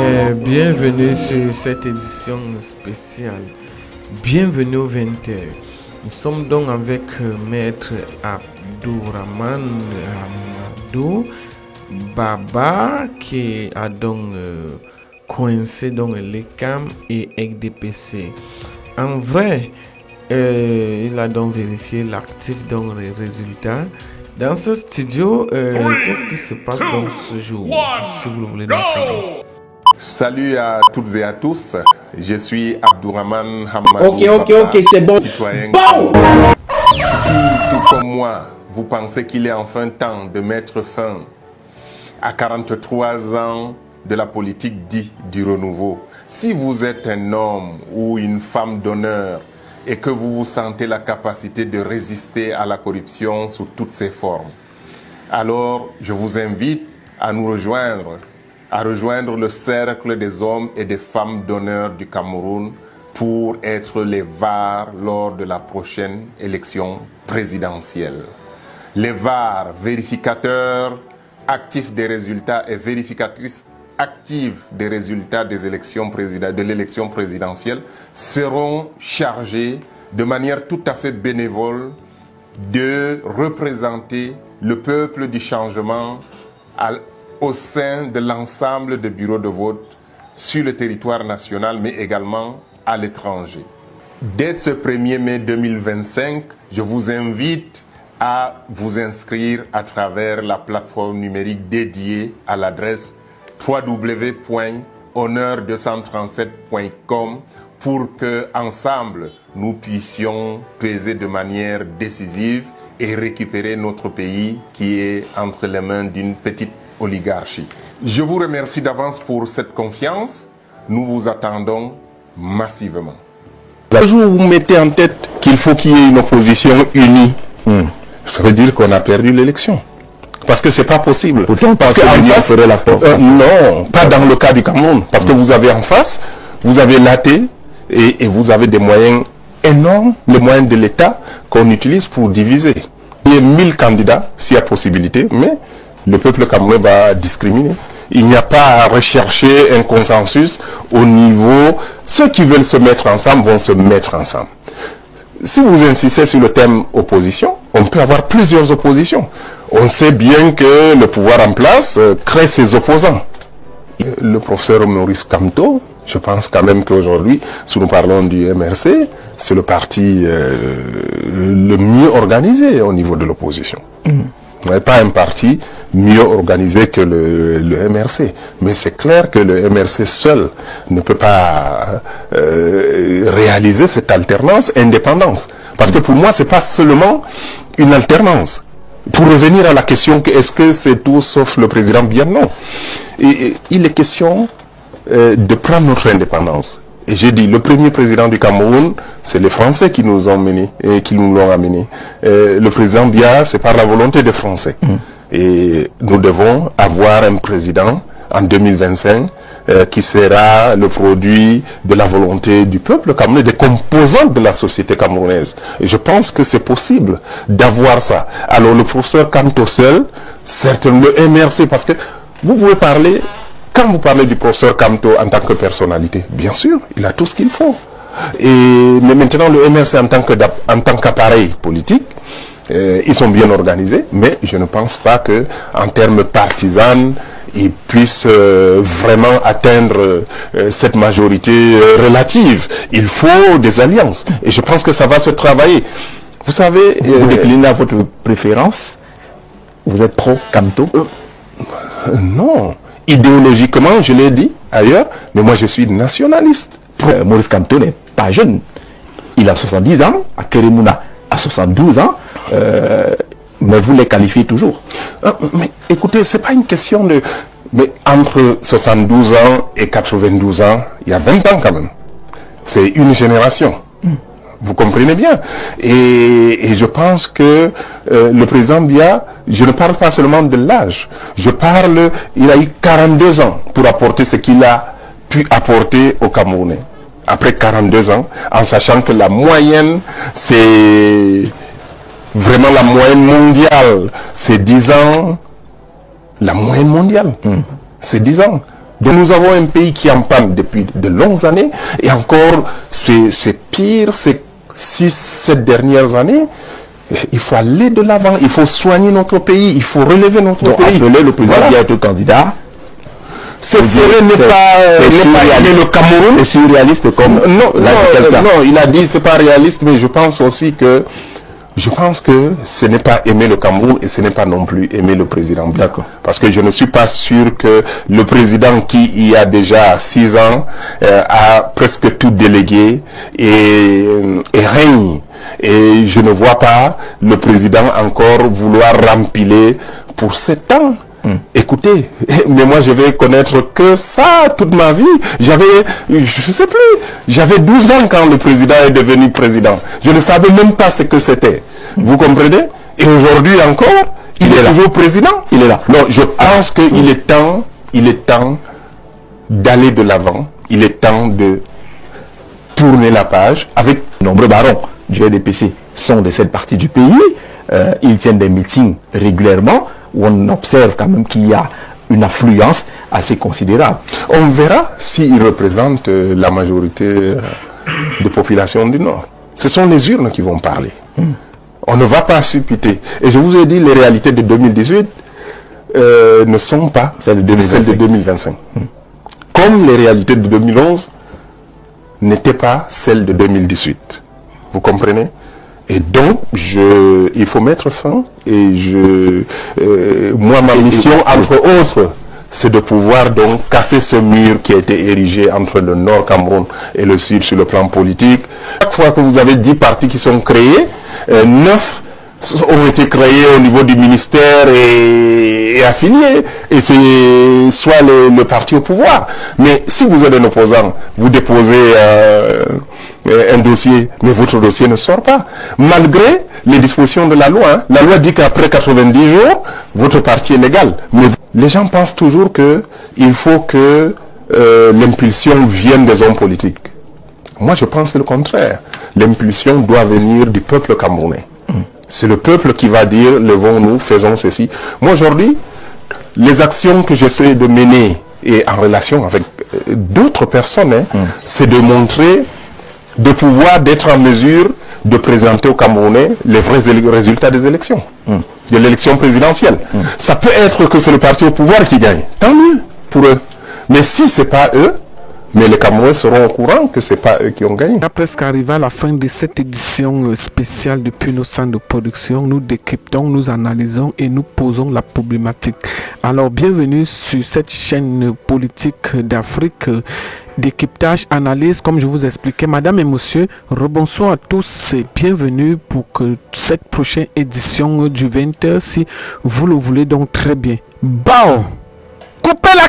Bienvenue sur cette édition spéciale. Bienvenue au 20h. Nous sommes donc avec Maître Abdourahmane Hamadou Baba qui a donc coincé donc l'ECAM et ECDPC. En vrai, il a donc vérifié l'actif dans les résultats. Dans ce studio, qu'est-ce qui se passe dans ce jour, si vous le voulez noter? Salut à toutes et à tous, je suis Abdourahmane Hamadou Ok, c'est bon. Citoyen. Bon. Si, tout comme moi, vous pensez qu'il est enfin temps de mettre fin à 43 ans de la politique dite du renouveau, si vous êtes un homme ou une femme d'honneur et que vous vous sentez la capacité de résister à la corruption sous toutes ses formes, alors je vous invite à nous rejoindre, à rejoindre le cercle des hommes et des femmes d'honneur du Cameroun pour être les VAR lors de la prochaine élection présidentielle. Les VAR, vérificateurs actifs des résultats et vérificatrices actives des résultats des élections de l'élection présidentielle, seront chargés de manière tout à fait bénévole de représenter le peuple du changement au sein de l'ensemble des bureaux de vote sur le territoire national, mais également à l'étranger. Dès ce 1er mai 2025, je vous invite à vous inscrire à travers la plateforme numérique dédiée à l'adresse www.honneur237.com pour que, ensemble, nous puissions peser de manière décisive et récupérer notre pays qui est entre les mains d'une petite oligarchie. Je vous remercie d'avance pour cette confiance. Nous vous attendons massivement. Le jour où vous mettez en tête qu'il faut qu'il y ait une opposition unie, ça veut dire qu'on a perdu l'élection. Parce que c'est pas possible. Pourtant, parce qu'en face, non, pas dans le cas du Cameroun. Parce que vous avez en face, vous avez l'AT et vous avez des moyens énormes, les moyens de l'État qu'on utilise pour diviser. Il y a 1000 candidats, s'il y a possibilité, mais le peuple camerounais va discriminer. Il n'y a pas à rechercher un consensus au niveau... Ceux qui veulent se mettre ensemble vont se mettre ensemble. Si vous insistez sur le thème opposition, on peut avoir plusieurs oppositions. On sait bien que le pouvoir en place crée ses opposants. Le professeur Maurice Kamto, je pense quand même qu'aujourd'hui, si nous parlons du MRC, c'est le parti le mieux organisé au niveau de l'opposition. Pas un parti mieux organisé que le MRC. Mais c'est clair que le MRC seul ne peut pas réaliser cette alternance, indépendance. Parce que pour moi, c'est pas seulement une alternance. Pour revenir à la question, est-ce que c'est tout sauf le président Biya? Non. Il est question de prendre notre indépendance. Et j'ai dit, le premier président du Cameroun, c'est les Français qui nous ont menés et qui nous l'ont amené. Le président Biya, c'est par la volonté des Français. Et nous devons avoir un président en 2025 qui sera le produit de la volonté du peuple camerounais, des composantes de la société camerounaise. Et je pense que c'est possible d'avoir ça. Alors le professeur Kamto seul, certainement le MRC, parce que vous pouvez parler... Quand vous parlez du professeur Kamto en tant que personnalité, bien sûr, il a tout ce qu'il faut. Mais maintenant, le MRC en tant qu'appareil politique, ils sont bien organisés, mais je ne pense pas qu'en termes partisans, ils puissent vraiment atteindre cette majorité relative. Il faut des alliances. Et je pense que ça va se travailler. Vous savez... Vous déclinez à votre préférence. Vous êtes pro-Kamto? Non. Idéologiquement, je l'ai dit ailleurs, mais moi je suis nationaliste. Maurice Kamto n'est pas jeune. Il a 70 ans, à Keremouna à 72 ans, mais vous les qualifiez toujours. Mais écoutez, c'est pas une question de... Mais entre 72 ans et 92 ans, il y a 20 ans quand même. C'est une génération. Vous comprenez bien. Et je pense que le président Biya, je ne parle pas seulement de l'âge. Il a eu 42 ans pour apporter ce qu'il a pu apporter aux Camerounais. Après 42 ans, en sachant que la moyenne, c'est vraiment la moyenne mondiale. C'est 10 ans, la moyenne mondiale. C'est 10 ans. Donc nous avons un pays qui est en panne depuis de longues années, et encore c'est pire ces 6-7 dernières années. Il faut aller de l'avant, il faut soigner notre pays, il faut relever notre pays. Appeler le président qui a été candidat. Ce serait ne pas aimer le Cameroun. C'est surréaliste comme non, il a dit c'est pas réaliste, mais je pense aussi que ce n'est pas aimer le Cameroun et ce n'est pas non plus aimer le président. D'accord. Parce que je ne suis pas sûr que le président qui y a déjà 6 ans a presque tout délégué et règne. Et je ne vois pas le président encore vouloir rempiler pour 7 ans. Écoutez, mais moi je vais connaître que ça toute ma vie. Je sais plus, j'avais 12 ans quand le président est devenu président. Je ne savais même pas ce que c'était. Vous comprenez? Et aujourd'hui encore, il est toujours président. Il est là. Non, je pense qu'il est temps d'aller de l'avant. Il est temps de tourner la page avec nombreux barons du RDPC sont de cette partie du pays. Ils tiennent des meetings régulièrement où on observe quand même qu'il y a une affluence assez considérable. On verra s'ils représentent la majorité des populations du Nord. Ce sont les urnes qui vont parler. On ne va pas suppiter. Et je vous ai dit, les réalités de 2018 ne sont pas celles de 2025. Comme les réalités de 2011 n'étaient pas celles de 2018. Vous comprenez? Et donc, il faut mettre fin. Et moi, ma mission, entre autres, c'est de pouvoir donc casser ce mur qui a été érigé entre le Nord Cameroun et le Sud sur le plan politique. Chaque fois que vous avez 10 partis qui sont créés, 9 ont été créés au niveau du ministère et affiliés. Et c'est soit le parti au pouvoir. Mais si vous êtes un opposant, vous déposez un dossier, mais votre dossier ne sort pas. Malgré les dispositions de la loi. Hein. La loi dit qu'après 90 jours, votre parti est légal. Mais les gens pensent toujours qu'il faut que l'impulsion vienne des hommes politiques. Moi, je pense le contraire. L'impulsion doit venir du peuple camerounais. C'est le peuple qui va dire, levons-nous, faisons ceci. Moi, aujourd'hui, les actions que j'essaie de mener et en relation avec d'autres personnes, c'est de montrer, de pouvoir d'être en mesure de présenter aux Camerounais les vrais résultats des élections, de l'élection présidentielle. Ça peut être que c'est le parti au pouvoir qui gagne. Tant mieux pour eux. Mais si ce n'est pas eux, mais les Camerounais seront au courant que ce n'est pas eux qui ont gagné. On est presque arrivé à la fin de cette édition spéciale depuis nos centres de production. Nous décryptons, nous analysons et nous posons la problématique. Alors, bienvenue sur cette chaîne politique d'Afrique. Décryptage, analyse, comme je vous expliquais. Madame et monsieur, rebonsoir à tous et bienvenue pour que cette prochaine édition du 20h, si vous le voulez donc très bien. Bao! Coupez la